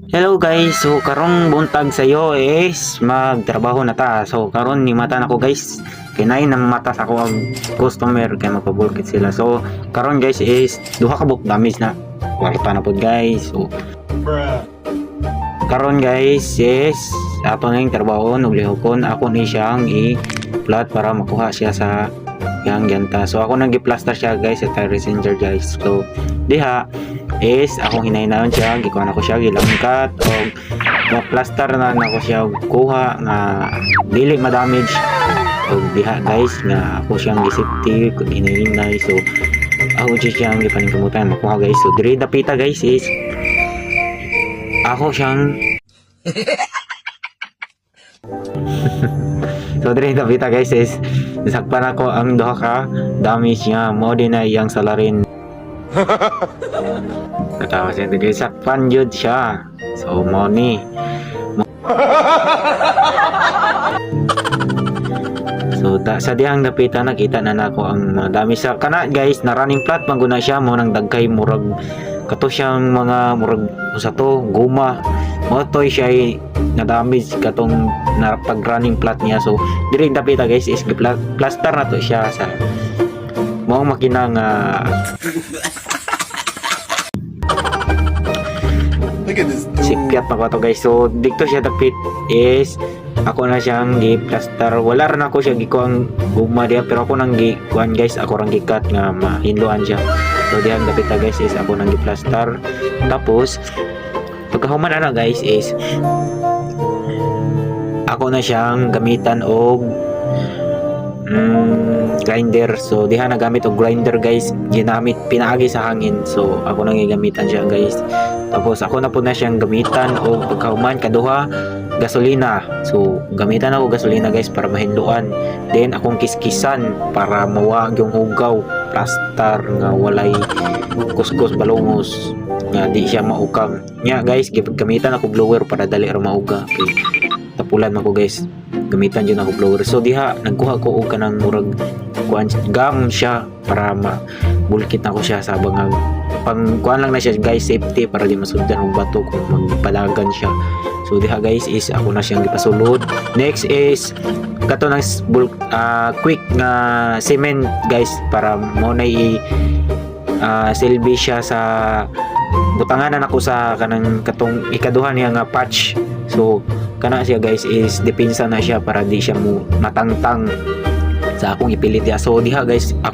Hello guys, so karong buntag sayo is magtrabaho na ta. So karon ni mata nako guys, kinay nang mata sa ako ang customer kay magpabulkit sila. So karon guys is duha ka book damage na. Kwarta na pod guys. So karon guys is ato na yung trabaho ug lihokon ako ni siyang i-plot para makuha siya sa yang yanta. So ako nang gi-plaster siya guys sa tire messenger guys. So diha is akong hinahinayon siya, gikuha na ko siya gilangkat o ma-plaster na nako siya kuha nga dili ma-damage o diha guys nga ako siyang gisipti kung hinahinay. So ako siyang gipaningkamutan makuha guys. So diri dapita guys is ako siyang so diri dapita guys is sakpan ako ang duha ka damage niya mo din na iyang salarin. Natawa siya dili sakpan jud siya. So money so sa dihang napita nakita na nako ang mga dami sa kana guys na running flat mangguna siya mo nang dagkay murag kato siyang mga murag sa to guma mo toy siya na damage katong na pag running flat niya. So diri napita guys is plaster na to siya sa mo makina nga sikyat pa ko to guys. So dito siya dapit is ako na siyang gi-plaster. Wala rin ako siya giko ang guma diya pero ako nang gi-kuan guys, ako rang gikat nga mahinluan siya. So diyang dapit na guys is ako nang gi-plaster. Tapos pagkahuman na guys is ako na siyang gamitan og grinder. So diha nagamit og grinder guys, ginamit pinaagi sa hangin. So ako nang gigamitan siya guys. Tapos ako na po na siyang gamitan o pagkahuman kaduha gasolina. So gamitan ako gasolina guys para mahinduan. Then akong kiskisan para mawag yung hugaw, plaster nga walay kuskus balongos nga di siya maukam. Nya guys gamitan ako blower para dali ra mauga. Okay. Tapulan ako guys. Gamitan yun ako blower. So diha nagkuha ko og kanang murag kuan gam siya para mabulkit na ko siya sa bangag pang kuan lang na siya guys, safety para di masundan og bato kung magpalagan siya. So diha guys is ako na siyang gipasulod. Next is kato ng quick na cement guys para mo na silbi siya sa butanganan ako sa kanang katong ikaduhan niya nga patch. So kana siya guys is depensa na siya para di siya mo matangtang sa akong ipilit ya. So diha guys ako